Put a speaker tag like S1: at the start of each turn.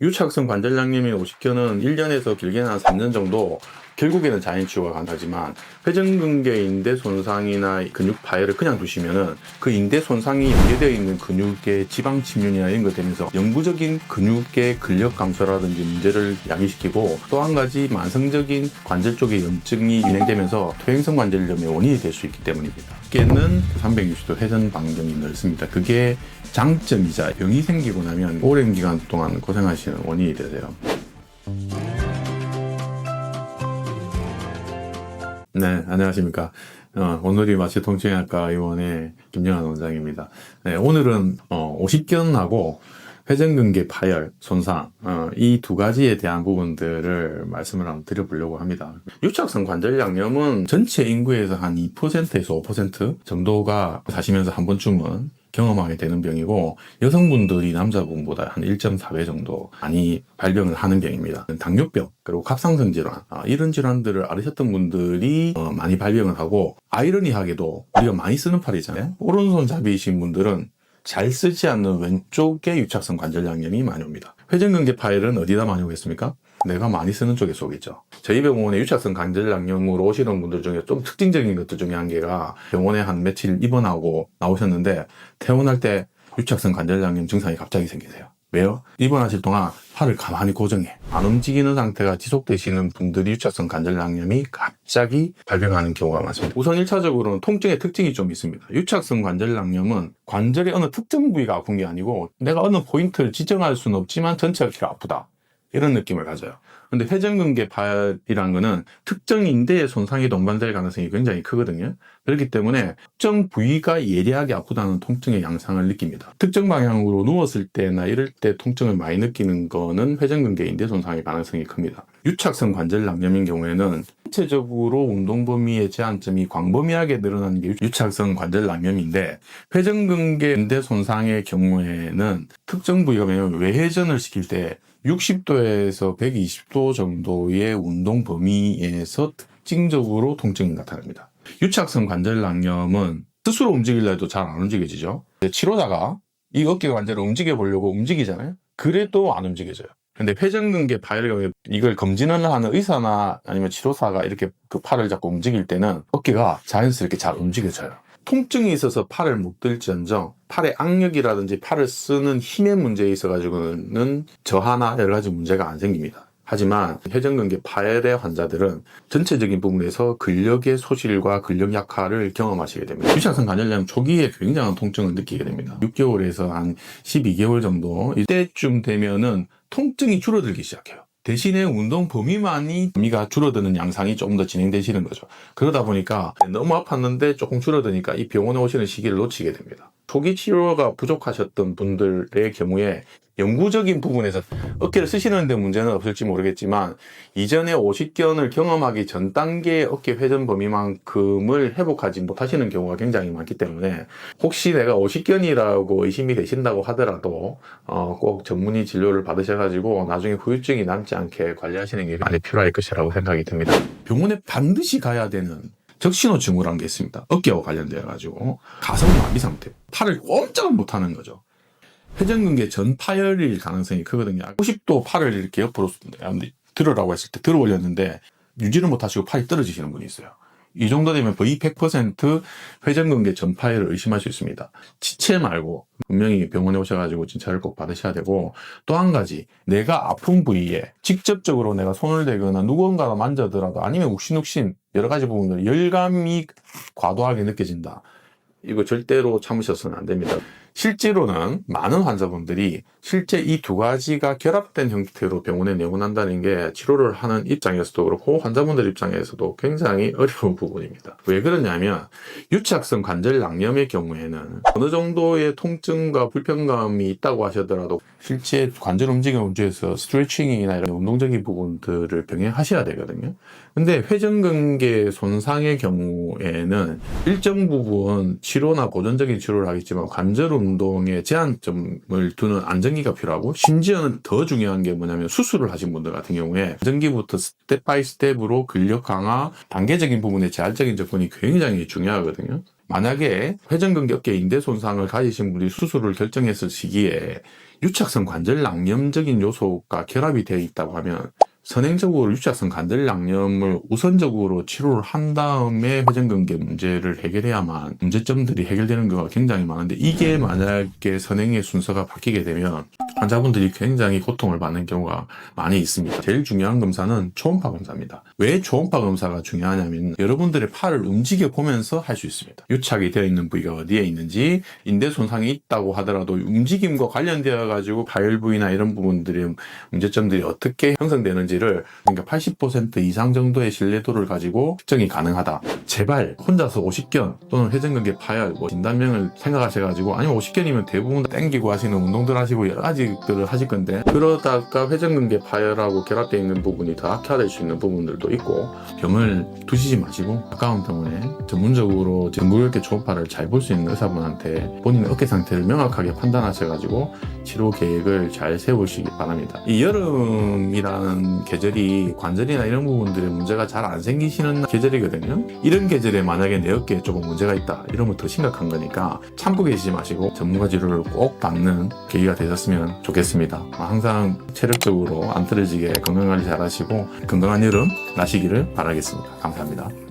S1: 유착성 관절량염이 50견은 1년에서 길게는 한 3년 정도 결국에는 자연 치유가 가능하지만 회전근개 인대 손상이나 근육 파열을 그냥 두시면은 그 인대 손상이 연계되어 있는 근육의 지방 침륜이나 이런 것 되면서 영구적인 근육의 근력 감소라든지 문제를 야기시키고 또 한 가지 만성적인 관절 쪽의 염증이 진행되면서 퇴행성 관절염의 원인이 될 수 있기 때문입니다. 깨는 360도 회전 반경이 넓습니다. 그게 장점이자 병이 생기고 나면 오랜 기간 동안 고생하시는 원인이 되세요. 네, 안녕하십니까. 오늘이 마취통증의학과 의원의 김영환 원장입니다. 네, 오늘은 50견하고 회전근개 파열, 손상 이 두 가지에 대한 부분들을 말씀을 한번 드려보려고 합니다. 유착성 관절양염은 전체 인구에서 한 2%에서 5% 정도가 사시면서 한 번쯤은 경험하게 되는 병이고, 여성분들이 남자분보다 한 1.4배 정도 많이 발병을 하는 병입니다. 당뇨병, 그리고 갑상선 질환, 이런 질환들을 앓으셨던 분들이 많이 발병을 하고, 아이러니하게도 우리가 많이 쓰는 팔이잖아요. 오른손잡이이신 분들은 잘 쓰지 않는 왼쪽에 유착성 관절양염이 많이 옵니다. 회전근개 파열은 어디다 많이 오겠습니까? 내가 많이 쓰는 쪽에 쏘겠죠. 저희 병원에 유착성 관절양염으로 오시는 분들 중에 좀 특징적인 것들 중에 한 개가, 병원에 한 며칠 입원하고 나오셨는데 퇴원할 때 유착성 관절양염 증상이 갑자기 생기세요. 왜요? 입원하실 동안 팔을 가만히 고정해 안 움직이는 상태가 지속되시는 분들이 유착성 관절양염이 갑자기 발병하는 경우가 많습니다. 우선 1차적으로는 통증의 특징이 좀 있습니다. 유착성 관절양염은 관절의 어느 특정 부위가 아픈 게 아니고 내가 어느 포인트를 지정할 수는 없지만 전체가 이렇게 아프다, 이런 느낌을 가져요. 근데 회전근개 파열이라는 거는 특정 인대의 손상이 동반될 가능성이 굉장히 크거든요. 그렇기 때문에 특정 부위가 예리하게 아프다는 통증의 양상을 느낍니다. 특정 방향으로 누웠을 때나 이럴 때 통증을 많이 느끼는 거는 회전근개 인대 손상의 가능성이 큽니다. 유착성 관절양염인 경우에는 전체적으로 운동 범위의 제한점이 광범위하게 늘어나는 게 유착성 관절양염인데, 회전근개 인대 손상의 경우에는 특정 부위가 왜냐면 외회전을 시킬 때 60도에서 120도 정도의 운동 범위에서 특징적으로 통증이 나타납니다. 유착성 관절양염은 스스로 움직이려 해도 잘 안 움직여지죠. 치료자가 이 어깨 관절을 움직여 보려고 움직이잖아요. 그래도 안 움직여져요. 근데 회전근개 파열의 경우에 이걸 검진을 하는 의사나 아니면 치료사가 이렇게 그 팔을 잡고 움직일 때는 어깨가 자연스럽게 잘 움직여져요. 통증이 있어서 팔을 못 들지언정 팔의 악력이라든지 팔을 쓰는 힘의 문제에 있어가지고는 저하나 여러 가지 문제가 안 생깁니다. 하지만 회전근개 파열의 환자들은 전체적인 부분에서 근력의 소실과 근력 약화를 경험하시게 됩니다. 유착성 관절염 초기에 굉장한 통증을 느끼게 됩니다. 6개월에서 한 12개월 정도, 이때쯤 되면은 통증이 줄어들기 시작해요. 대신에 운동 범위가 줄어드는 양상이 조금 더 진행되시는 거죠. 그러다 보니까 너무 아팠는데 조금 줄어드니까 이 병원에 오시는 시기를 놓치게 됩니다. 초기 치료가 부족하셨던 분들의 경우에 영구적인 부분에서 어깨를 쓰시는데 문제는 없을지 모르겠지만, 이전에 50견을 경험하기 전 단계의 어깨 회전 범위만큼을 회복하지 못하시는 경우가 굉장히 많기 때문에, 혹시 내가 50견이라고 의심이 되신다고 하더라도 꼭 전문의 진료를 받으셔가지고 나중에 후유증이 남지 않게 관리하시는 게 많이 필요할 것이라고 생각이 듭니다. 병원에 반드시 가야 되는 적신호 징후라는 게 있습니다. 어깨와 관련되어 가지고 가슴 마비 상태, 팔을 꼼짝을 못하는 거죠. 회전근개 전 파열일 가능성이 크거든요. 90도 팔을 이렇게 옆으로 들으라고 했을 때 들어 올렸는데 유지를 못하시고 팔이 떨어지시는 분이 있어요. 이 정도 되면 거의 100% 회전근개 전 파열을 의심할 수 있습니다. 지체 말고 분명히 병원에 오셔가지고 진찰을 꼭 받으셔야 되고, 또 한 가지, 내가 아픈 부위에 직접적으로 내가 손을 대거나 누군가가 만져더라도 아니면 욱신욱신 여러 가지 부분들 열감이 과도하게 느껴진다, 이거 절대로 참으셔서는 안 됩니다. 실제로는 많은 환자분들이 실제 이 두 가지가 결합된 형태로 병원에 내원한다는 게 치료를 하는 입장에서도 그렇고 환자분들 입장에서도 굉장히 어려운 부분입니다. 왜 그러냐면 유착성 관절양염의 경우에는 어느 정도의 통증과 불편감이 있다고 하시더라도 실제 관절 움직임 문제에서 스트레칭이나 이런 운동적인 부분들을 병행하셔야 되거든요. 근데 회전근개 손상의 경우에는 일정 부분 치료나 고전적인 치료를 하겠지만 관절 운동에 제한점을 두는 안정기가 필요하고, 심지어는 더 중요한 게 뭐냐면 수술을 하신 분들 같은 경우에 안정기부터 스텝 바이 스텝으로 근력 강화, 단계적인 부분의 제한적인 접근이 굉장히 중요하거든요. 만약에 회전근개 어깨 인대 손상을 가지신 분이 수술을 결정했을 시기에 유착성 관절 낭염적인 요소가 결합이 되어 있다고 하면 선행적으로 유착성 관절 낭염을 우선적으로 치료를 한 다음에 회전근개 문제를 해결해야만 문제점들이 해결되는 경우가 굉장히 많은데, 이게 만약에 선행의 순서가 바뀌게 되면 환자분들이 굉장히 고통을 받는 경우가 많이 있습니다. 제일 중요한 검사는 초음파 검사입니다. 왜 초음파 검사가 중요하냐면 여러분들의 팔을 움직여 보면서 할 수 있습니다. 유착이 되어 있는 부위가 어디에 있는지, 인대 손상이 있다고 하더라도 움직임과 관련되어 가지고 파열 부위나 이런 부분들의 문제점들이 어떻게 형성되는지를, 그러니까 80% 이상 정도의 신뢰도를 가지고 측정이 가능하다. 제발 혼자서 오십견 또는 회전근개 파열 진단명을 생각하셔가지고, 아니면 오십견이면 대부분 땡기고 하시는 운동들 하시고 여러 가지들을 하실 건데, 그러다가 회전근개 파열하고 결합되어 있는 부분이 더 악화될 수 있는 부분들도 있고, 병을 두시지 마시고 가까운 병원에 전문적으로 전국역계 초음파를 잘 볼 수 있는 의사분한테 본인의 어깨 상태를 명확하게 판단하셔가지고 치료 계획을 잘 세우시기 바랍니다. 이 여름이라는 계절이 관절이나 이런 부분들에 문제가 잘 안 생기시는 계절이거든요. 이런 계절에 만약에 내 어깨에 조금 문제가 있다 이러면 더 심각한 거니까 참고 계시지 마시고 전문가 치료를 꼭 받는 계기가 되셨으면 좋겠습니다. 항상 체력적으로 안 틀어지게 건강관리 잘 하시고 건강한 여름 나시기를 바라겠습니다. 감사합니다.